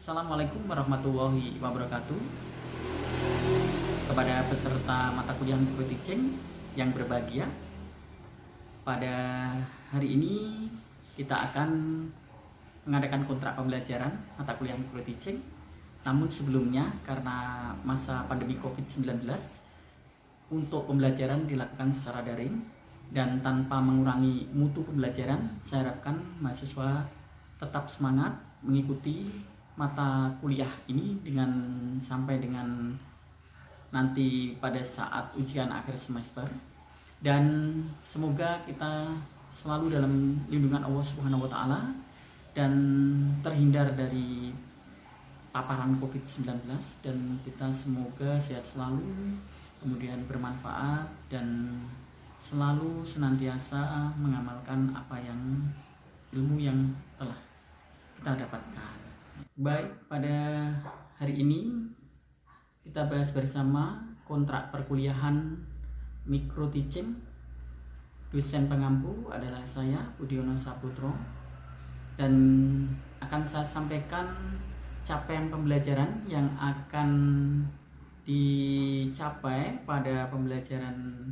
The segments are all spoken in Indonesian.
Assalamualaikum warahmatullahi wabarakatuh. Kepada peserta mata kuliah Micro Teaching yang berbahagia, pada hari ini kita akan mengadakan kontrak pembelajaran mata kuliah Micro Teaching. Namun sebelumnya, karena masa pandemi COVID-19, untuk pembelajaran dilakukan secara daring dan tanpa mengurangi mutu pembelajaran, saya harapkan mahasiswa tetap semangat mengikuti mata kuliah ini sampai dengan nanti pada saat ujian akhir semester, dan semoga kita selalu dalam lindungan Allah Subhanahu wa taala dan terhindar dari paparan COVID-19, dan kita semoga sehat selalu, kemudian bermanfaat dan selalu senantiasa mengamalkan ilmu yang telah kita dapatkan. Baik, pada hari ini kita bahas bersama kontrak perkuliahan Micro Teaching. Dosen pengampu adalah saya, Budiono Saputro, dan akan saya sampaikan capaian pembelajaran yang akan dicapai pada pembelajaran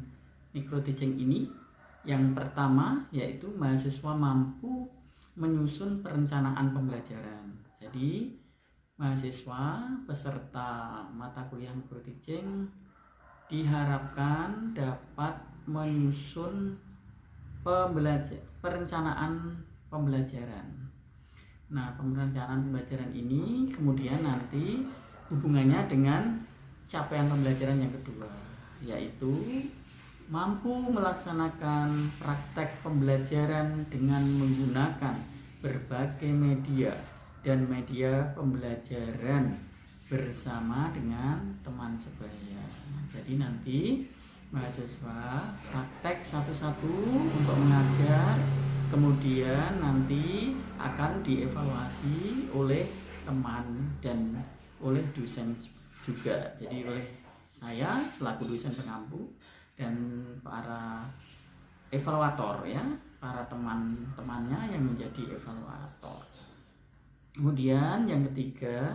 Micro Teaching ini. Yang pertama yaitu mahasiswa mampu menyusun perencanaan pembelajaran. Jadi mahasiswa peserta mata kuliah Micro Teaching diharapkan dapat menyusun perencanaan pembelajaran. Nah, perencanaan pembelajaran ini kemudian nanti hubungannya dengan capaian pembelajaran yang kedua, yaitu mampu melaksanakan praktek pembelajaran dengan menggunakan berbagai media dan media pembelajaran bersama dengan teman sebaya. Jadi nanti mahasiswa praktek satu-satu untuk mengajar, kemudian nanti akan dievaluasi oleh teman dan oleh dosen juga. Jadi oleh saya selaku dosen pengampu dan para evaluator, ya, para teman-temannya yang menjadi evaluator. Kemudian yang ketiga,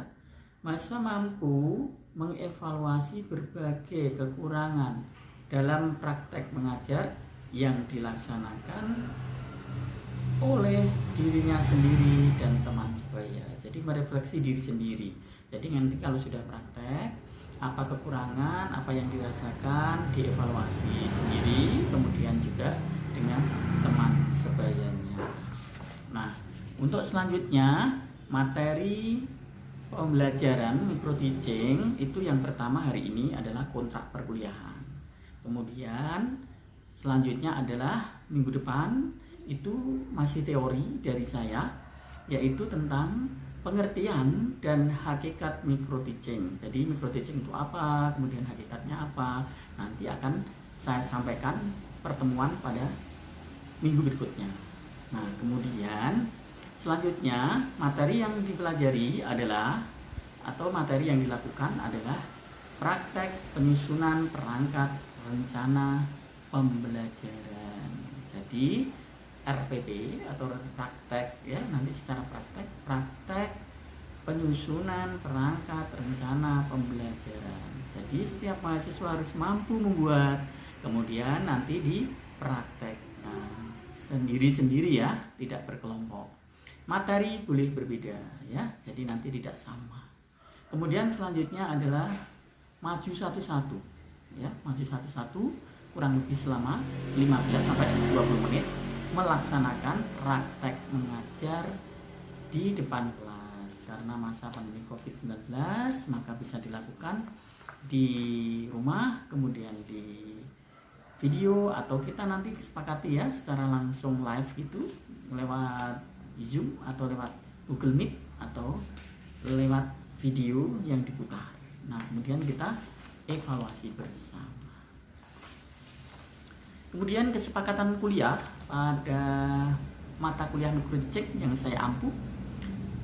mahasiswa mampu mengevaluasi berbagai kekurangan dalam praktek mengajar yang dilaksanakan oleh dirinya sendiri dan teman sebaya. Jadi merefleksi diri sendiri. Jadi nanti kalau sudah praktek, apa kekurangan, apa yang dirasakan, dievaluasi sendiri, kemudian juga dengan teman sebayanya. Nah, untuk selanjutnya materi pembelajaran Micro Teaching itu yang pertama hari ini adalah kontrak perkuliahan. Kemudian selanjutnya adalah minggu depan itu masih teori dari saya, yaitu tentang pengertian dan hakikat Micro Teaching. Jadi Micro Teaching itu apa, kemudian hakikatnya apa, nanti akan saya sampaikan pertemuan pada minggu berikutnya. Nah, kemudian selanjutnya materi yang dipelajari adalah, atau materi yang dilakukan adalah praktek penyusunan perangkat rencana pembelajaran. Jadi RPP atau praktek, ya, nanti secara praktek penyusunan perangkat rencana pembelajaran. Jadi setiap mahasiswa harus mampu membuat, kemudian nanti dipraktekkan sendiri-sendiri, ya, tidak berkelompok. Materi boleh berbeda, ya, jadi nanti tidak sama. Kemudian selanjutnya adalah maju satu-satu, ya, maju satu-satu kurang lebih selama 15 sampai 20 menit melaksanakan praktek mengajar di depan kelas. Karena masa pandemi COVID-19, maka bisa dilakukan di rumah, kemudian di video, atau kita nanti sepakati, ya, secara langsung live itu lewat Zoom atau lewat Google Meet atau lewat video yang diputar. Nah, kemudian kita evaluasi bersama. Kemudian kesepakatan kuliah pada mata kuliah Micro Teaching yang saya ampu,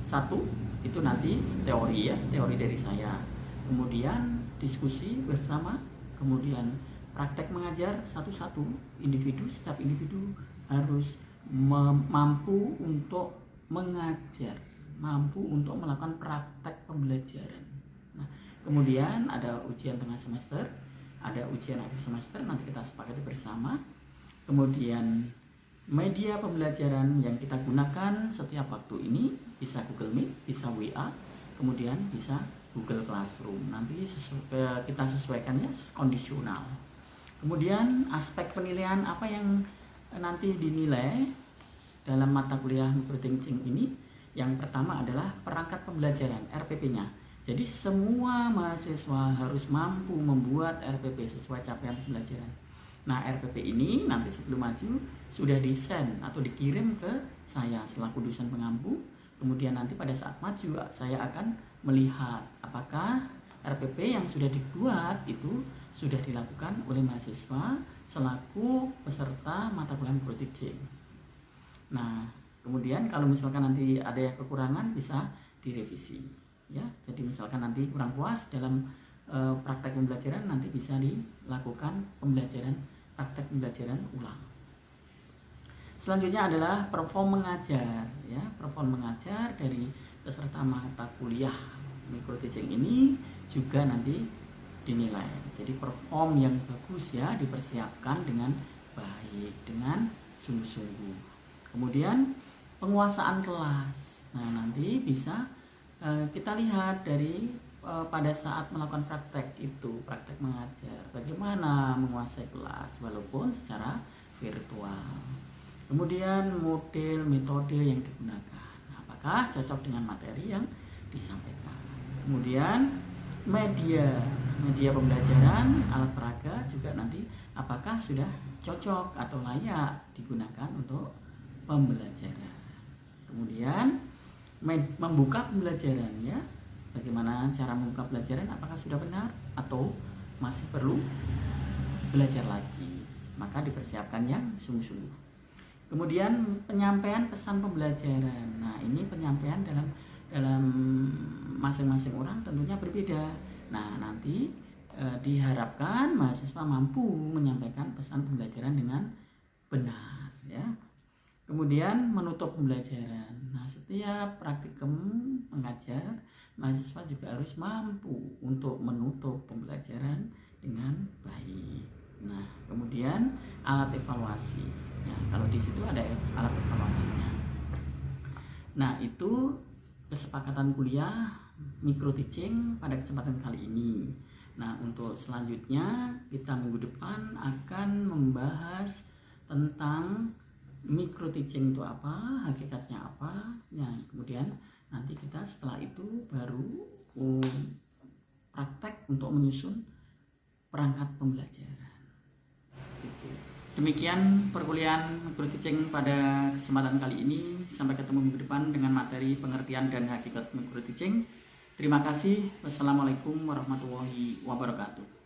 satu itu nanti teori, ya, teori dari saya, kemudian diskusi bersama, kemudian praktek mengajar satu-satu individu. Setiap individu harus mampu untuk mengajar mampu untuk melakukan praktek pembelajaran. Nah, kemudian ada ujian tengah semester, ada ujian akhir semester, nanti kita sepakati bersama. Kemudian media pembelajaran yang kita gunakan setiap waktu ini bisa Google Meet, bisa WA, kemudian bisa Google Classroom. Nanti kita sesuaikannya kondisional. Kemudian aspek penilaian apa yang nanti dinilai dalam mata kuliah microteaching ini, yang pertama adalah perangkat pembelajaran RPP-nya. Jadi semua mahasiswa harus mampu membuat RPP sesuai capaian pembelajaran. Nah, RPP ini nanti sebelum maju sudah desain atau dikirim ke saya selaku dosen pengampu. Kemudian nanti pada saat maju saya akan melihat apakah RPP yang sudah dibuat itu sudah dilakukan oleh mahasiswa selaku peserta mata kuliah microteaching. Nah, kemudian kalau misalkan nanti ada yang kekurangan bisa direvisi, ya. Jadi misalkan nanti kurang puas dalam praktek pembelajaran, nanti bisa dilakukan praktek pembelajaran ulang. Selanjutnya adalah perform mengajar, ya. Perform mengajar dari peserta mata kuliah microteaching ini juga nanti dinilai. Jadi perform yang bagus, ya, dipersiapkan dengan baik, dengan sungguh-sungguh. Kemudian penguasaan kelas. Nah, nanti bisa kita lihat dari pada saat melakukan praktek mengajar, bagaimana menguasai kelas walaupun secara virtual. Kemudian model metode yang digunakan, apakah cocok dengan materi yang disampaikan. Kemudian media pembelajaran, alat peraga juga nanti apakah sudah cocok atau layak digunakan untuk pembelajaran. Kemudian membuka pembelajaran, ya. Bagaimana cara membuka pelajaran, apakah sudah benar atau masih perlu belajar lagi. Maka dipersiapkan yang sungguh-sungguh. Kemudian penyampaian pesan pembelajaran. Nah, ini penyampaian dalam masing-masing orang tentunya berbeda. Nah, nanti diharapkan mahasiswa mampu menyampaikan pesan pembelajaran dengan benar, ya. Kemudian menutup pembelajaran. Nah, setiap praktikum mengajar, mahasiswa juga harus mampu untuk menutup pembelajaran dengan baik. Nah, kemudian alat evaluasi. Nah, kalau di situ ada alat evaluasinya. Nah, itu kesepakatan kuliah microteaching pada kesempatan kali ini. Nah, untuk selanjutnya kita minggu depan akan membahas tentang microteaching itu apa, hakikatnya apa. Ya, kemudian nanti kita setelah itu baru praktek untuk menyusun perangkat pembelajaran. Gitu. Demikian perkuliahan microteaching pada kesempatan kali ini. Sampai ketemu minggu depan dengan materi pengertian dan hakikat microteaching. Terima kasih. Wassalamualaikum warahmatullahi wabarakatuh.